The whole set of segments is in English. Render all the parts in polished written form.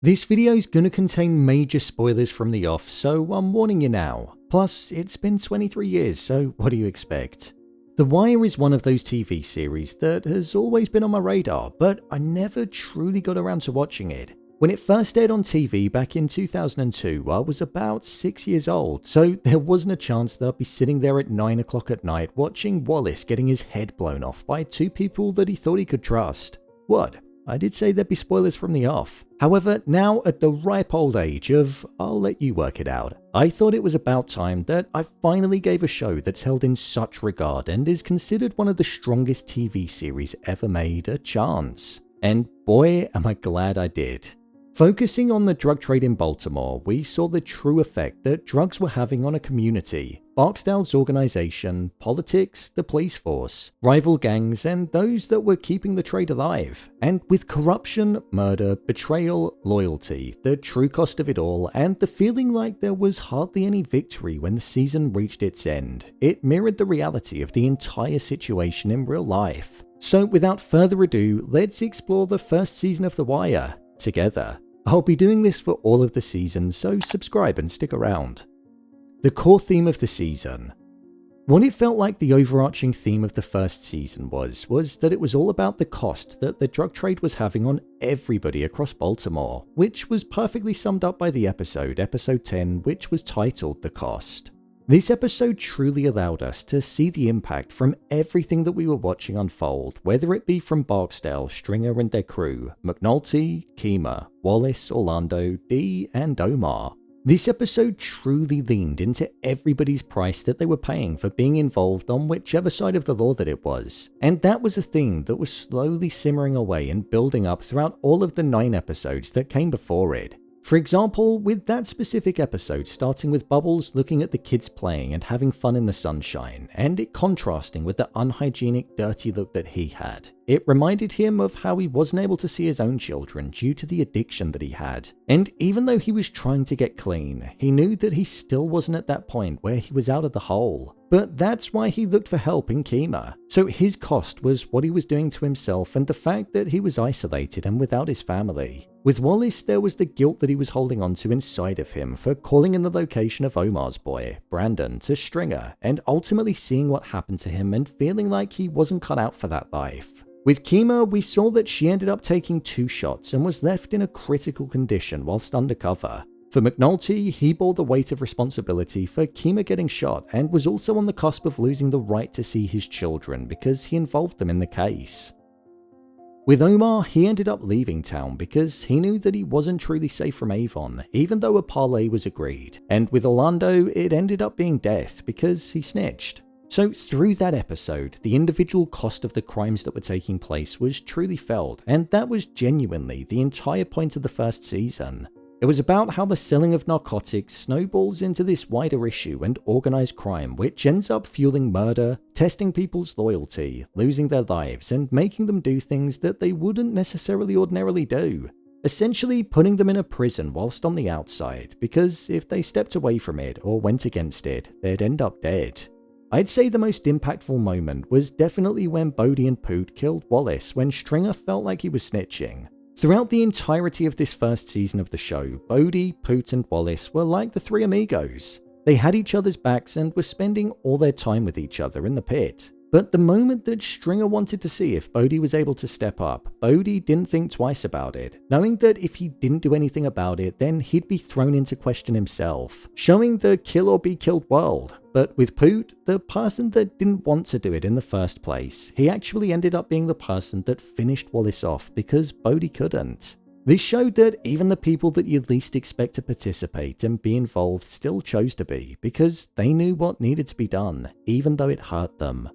This video is gonna contain major spoilers from the off, so I'm warning you now. Plus, it's been 23 years, so what do you expect? The Wire is one of those TV series that has always been on my radar, but I never truly got around to watching it. When it first aired on TV back in 2002, I was about 6 years old, so there wasn't a chance that I'd be sitting there at 9 o'clock at night watching Wallace getting his head blown off by two people that he thought he could trust. What? I did say there'd be spoilers from the off. However, now at the ripe old age of I'll let you work it out, I thought it was about time that I finally gave a show that's held in such regard and is considered one of the strongest TV series ever made a chance. And boy, am I glad I did. Focusing on the drug trade in Baltimore, we saw the true effect that drugs were having on a community, Barksdale's organization, politics, the police force, rival gangs, and those that were keeping the trade alive. And with corruption, murder, betrayal, loyalty, the true cost of it all, and the feeling like there was hardly any victory when the season reached its end, it mirrored the reality of the entire situation in real life. So without further ado, let's explore the first season of The Wire together. I'll be doing this for all of the seasons, so subscribe and stick around. The core theme of the season. What it felt like the overarching theme of the first season was that it was all about the cost that the drug trade was having on everybody across Baltimore, which was perfectly summed up by the episode 10, which was titled The Cost. This episode truly allowed us to see the impact from everything that we were watching unfold, whether it be from Barksdale, Stringer and their crew, McNulty, Kima, Wallace, Orlando, Dee, and Omar. This episode truly leaned into everybody's price that they were paying for being involved on whichever side of the law that it was, and that was a thing that was slowly simmering away and building up throughout all of the 9 episodes that came before it. For example, with that specific episode starting with Bubbles looking at the kids playing and having fun in the sunshine, and it contrasting with the unhygienic, dirty look that he had. It reminded him of how he wasn't able to see his own children due to the addiction that he had. And even though he was trying to get clean, he knew that he still wasn't at that point where he was out of the hole. But that's why he looked for help in Kima. So his cost was what he was doing to himself and the fact that he was isolated and without his family. With Wallace, there was the guilt that he was holding on to inside of him for calling in the location of Omar's boy, Brandon, to Stringer, and ultimately seeing what happened to him and feeling like he wasn't cut out for that life. With Kima, we saw that she ended up taking 2 shots and was left in a critical condition whilst undercover. For McNulty, he bore the weight of responsibility for Kima getting shot and was also on the cusp of losing the right to see his children because he involved them in the case. With Omar, he ended up leaving town because he knew that he wasn't truly safe from Avon, even though a parlay was agreed. And with Orlando, it ended up being death because he snitched. So through that episode, the individual cost of the crimes that were taking place was truly felt, and that was genuinely the entire point of the first season. It was about how the selling of narcotics snowballs into this wider issue and organized crime, which ends up fueling murder, testing people's loyalty, losing their lives, and making them do things that they wouldn't necessarily ordinarily do. Essentially putting them in a prison whilst on the outside, because if they stepped away from it or went against it, they'd end up dead. I'd say the most impactful moment was definitely when Bodie and Poot killed Wallace when Stringer felt like he was snitching. Throughout the entirety of this first season of the show, Bodie, Poot and Wallace were like the 3 amigos. They had each other's backs and were spending all their time with each other in the pit. But the moment that Stringer wanted to see if Bodie was able to step up, Bodie didn't think twice about it, knowing that if he didn't do anything about it, then he'd be thrown into question himself, showing the kill or be killed world. But with Poot, the person that didn't want to do it in the first place, he actually ended up being the person that finished Wallace off because Bodie couldn't. This showed that even the people that you'd least expect to participate and be involved still chose to be, because they knew what needed to be done, even though it hurt them.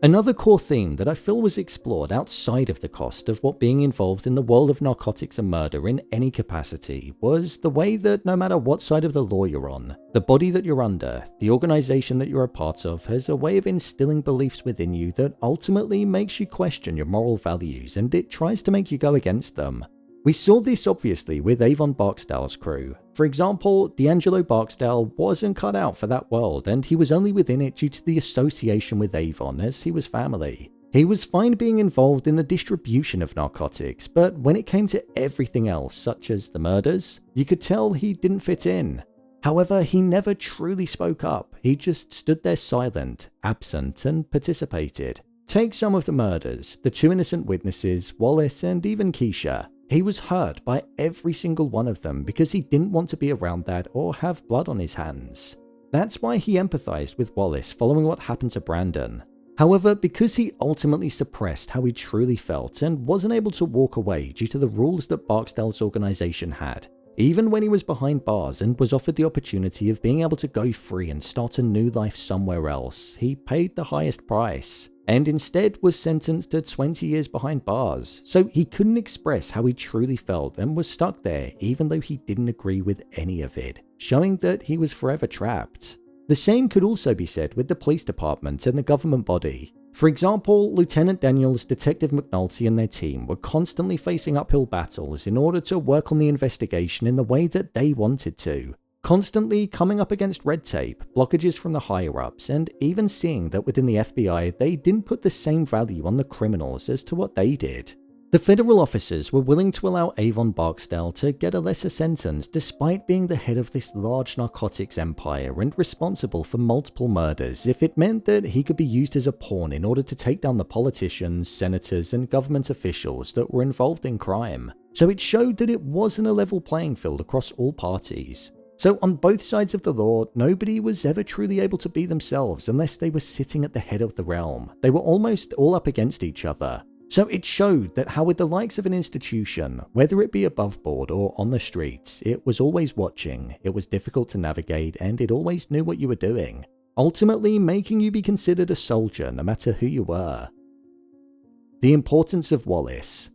Another core theme that I feel was explored outside of the cost of what being involved in the world of narcotics and murder in any capacity was the way that no matter what side of the law you're on, the body that you're under, the organization that you're a part of has a way of instilling beliefs within you that ultimately makes you question your moral values, and it tries to make you go against them. We saw this obviously with Avon Barksdale's crew. For example, D'Angelo Barksdale wasn't cut out for that world, and he was only within it due to the association with Avon as he was family. He was fine being involved in the distribution of narcotics, but when it came to everything else, such as the murders, you could tell he didn't fit in. However, he never truly spoke up. He just stood there silent, absent, and participated. Take some of the murders, the 2 innocent witnesses, Wallace, and even Keisha. He was hurt by every single one of them because he didn't want to be around that or have blood on his hands. That's why he empathized with Wallace following what happened to Brandon. However, because he ultimately suppressed how he truly felt and wasn't able to walk away due to the rules that Barksdale's organization had, even when he was behind bars and was offered the opportunity of being able to go free and start a new life somewhere else, he paid the highest price, and instead was sentenced to 20 years behind bars, so he couldn't express how he truly felt and was stuck there even though he didn't agree with any of it, showing that he was forever trapped. The same could also be said with the police department and the government body. For example, Lieutenant Daniels, Detective McNulty and their team were constantly facing uphill battles in order to work on the investigation in the way that they wanted to, constantly coming up against red tape, blockages from the higher-ups, and even seeing that within the FBI they didn't put the same value on the criminals as to what they did. The federal officers were willing to allow Avon Barksdale to get a lesser sentence despite being the head of this large narcotics empire and responsible for multiple murders if it meant that he could be used as a pawn in order to take down the politicians, senators, and government officials that were involved in crime. So it showed that it wasn't a level playing field across all parties. So on both sides of the law, nobody was ever truly able to be themselves unless they were sitting at the head of the realm. They were almost all up against each other. So it showed that how with the likes of an institution, whether it be above board or on the streets, it was always watching, it was difficult to navigate, and it always knew what you were doing, ultimately making you be considered a soldier no matter who you were. The Importance of Wallace.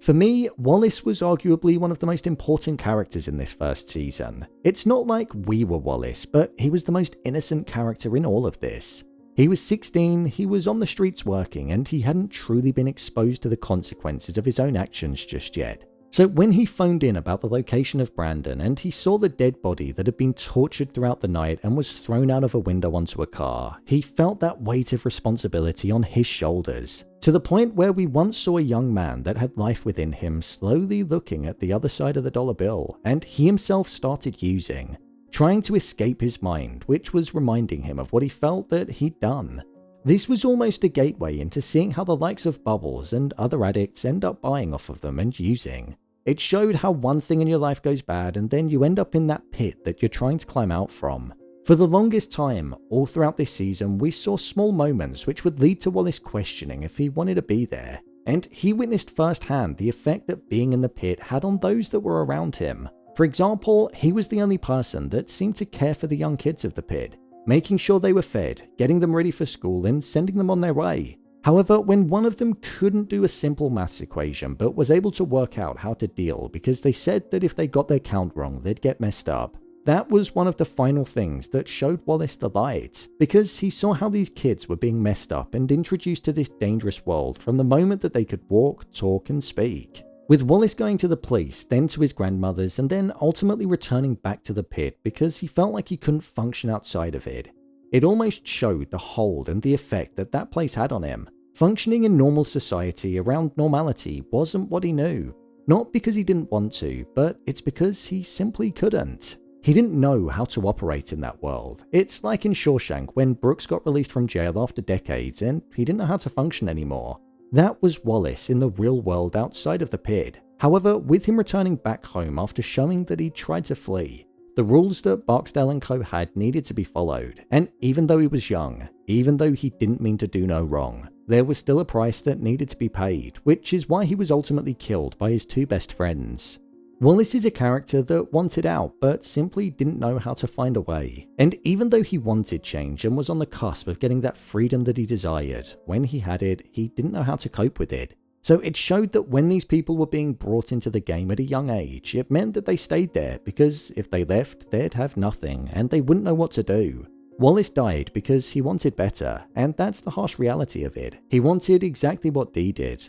For me, Wallace was arguably one of the most important characters in this first season. It's not like we were Wallace, but he was the most innocent character in all of this. He was 16, he was on the streets working, and he hadn't truly been exposed to the consequences of his own actions just yet. So when he phoned in about the location of Brandon and he saw the dead body that had been tortured throughout the night and was thrown out of a window onto a car, he felt that weight of responsibility on his shoulders, to the point where we once saw a young man that had life within him slowly looking at the other side of the dollar bill, and he himself started using, trying to escape his mind, which was reminding him of what he felt that he'd done. This was almost a gateway into seeing how the likes of Bubbles and other addicts end up buying off of them and using. It showed how one thing in your life goes bad and then you end up in that pit that you're trying to climb out from. For the longest time, all throughout this season, we saw small moments which would lead to Wallace questioning if he wanted to be there, and he witnessed firsthand the effect that being in the pit had on those that were around him. For example, he was the only person that seemed to care for the young kids of the pit, making sure they were fed, getting them ready for school, and sending them on their way. However, when one of them couldn't do a simple maths equation but was able to work out how to deal because they said that if they got their count wrong they'd get messed up, that was one of the final things that showed Wallace the light, because he saw how these kids were being messed up and introduced to this dangerous world from the moment that they could walk, talk, and speak. With Wallace going to the police, then to his grandmother's, and then ultimately returning back to the pit because he felt like he couldn't function outside of it. It almost showed the hold and the effect that that place had on him. Functioning in normal society around normality wasn't what he knew. Not because he didn't want to, but it's because he simply couldn't. He didn't know how to operate in that world. It's like in Shawshank when Brooks got released from jail after decades and he didn't know how to function anymore. That was Wallace in the real world outside of the pit. However, with him returning back home after showing that he tried to flee, the rules that Barksdale and co had needed to be followed, and even though he was young, even though he didn't mean to do no wrong, there was still a price that needed to be paid, which is why he was ultimately killed by his two best friends. Wallace is a character that wanted out but simply didn't know how to find a way, and even though he wanted change and was on the cusp of getting that freedom that he desired, when he had it, he didn't know how to cope with it. So it showed that when these people were being brought into the game at a young age, it meant that they stayed there because if they left, they'd have nothing and they wouldn't know what to do. Wallace died because he wanted better, and that's the harsh reality of it. He wanted exactly what Dee did.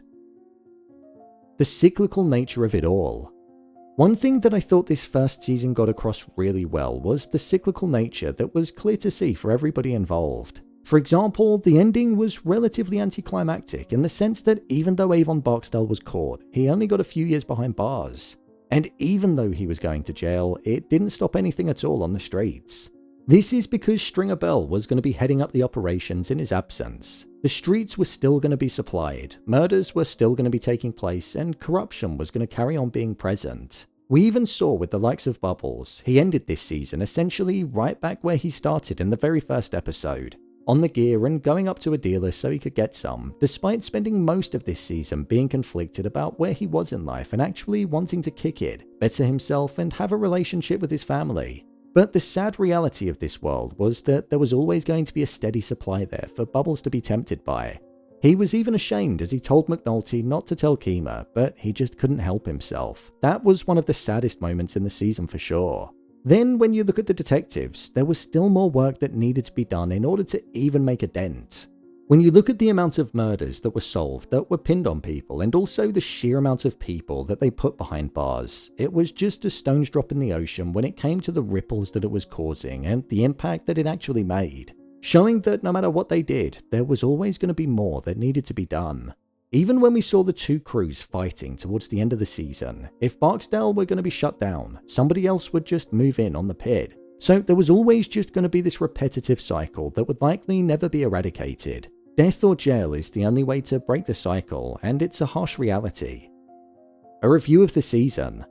The cyclical nature of it all. One thing that I thought this first season got across really well was the cyclical nature that was clear to see for everybody involved. For example, the ending was relatively anticlimactic in the sense that even though Avon Barksdale was caught, he only got a few years behind bars. And even though he was going to jail, it didn't stop anything at all on the streets. This is because Stringer Bell was going to be heading up the operations in his absence. The streets were still going to be supplied, murders were still going to be taking place, and corruption was going to carry on being present. We even saw with the likes of Bubbles, he ended this season essentially right back where he started in the very first episode, on the gear and going up to a dealer so he could get some, despite spending most of this season being conflicted about where he was in life and actually wanting to kick it, better himself and have a relationship with his family. But the sad reality of this world was that there was always going to be a steady supply there for Bubbles to be tempted by. He was even ashamed as he told McNulty not to tell Kima, but he just couldn't help himself. That was one of the saddest moments in the season for sure. Then when you look at the detectives, there was still more work that needed to be done in order to even make a dent. When you look at the amount of murders that were solved that were pinned on people and also the sheer amount of people that they put behind bars, it was just a stone's drop in the ocean when it came to the ripples that it was causing and the impact that it actually made, showing that no matter what they did, there was always going to be more that needed to be done. Even when we saw the two crews fighting towards the end of the season, if Barksdale were going to be shut down, somebody else would just move in on the pid. So there was always just going to be this repetitive cycle that would likely never be eradicated. Death or jail is the only way to break the cycle, and it's a harsh reality. A review of the season.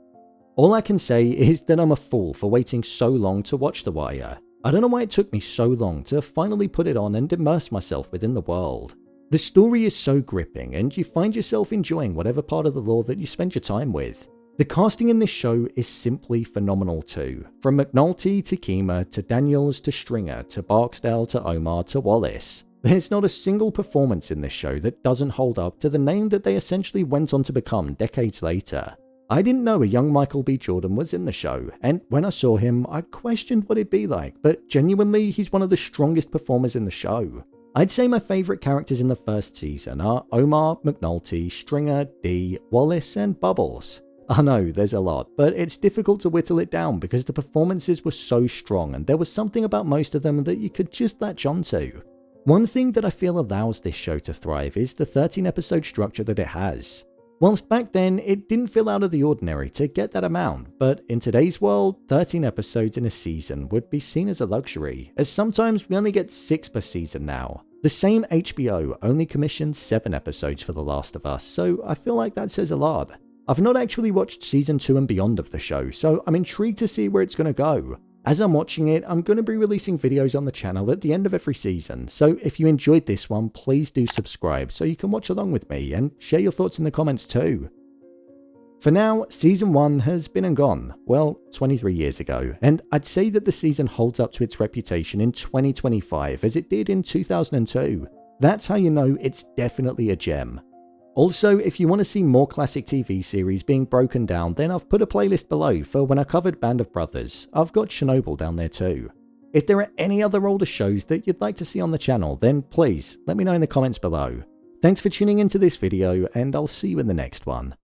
All I can say is that I'm a fool for waiting so long to watch The Wire. I don't know why it took me so long to finally put it on and immerse myself within the world. The story is so gripping, and you find yourself enjoying whatever part of the law that you spend your time with. The casting in this show is simply phenomenal too. From McNulty to Kima to Daniels to Stringer to Barksdale to Omar to Wallace. There's not a single performance in this show that doesn't hold up to the name that they essentially went on to become decades later. I didn't know a young Michael B. Jordan was in the show, and when I saw him, I questioned what it'd be like, but genuinely, he's one of the strongest performers in the show. I'd say my favourite characters in the first season are Omar, McNulty, Stringer, D, Wallace, and Bubbles. I know, there's a lot, but it's difficult to whittle it down because the performances were so strong and there was something about most of them that you could just latch onto. One thing that I feel allows this show to thrive is the 13-episode structure that it has. Whilst back then, it didn't feel out of the ordinary to get that amount, but in today's world, 13 episodes in a season would be seen as a luxury, as sometimes we only get 6 per season now. The same HBO only commissioned 7 episodes for The Last of Us, so I feel like that says a lot. I've not actually watched season 2 and beyond of the show, so I'm intrigued to see where it's going to go. As I'm watching it, I'm going to be releasing videos on the channel at the end of every season, so if you enjoyed this one, please do subscribe so you can watch along with me and share your thoughts in the comments too. For now, season 1 has been and gone, well, 23 years ago, and I'd say that the season holds up to its reputation in 2025 as it did in 2002. That's how you know it's definitely a gem. Also, if you want to see more classic TV series being broken down, then I've put a playlist below for when I covered Band of Brothers. I've got Chernobyl down there too. If there are any other older shows that you'd like to see on the channel, then please let me know in the comments below. Thanks for tuning into this video, and I'll see you in the next one.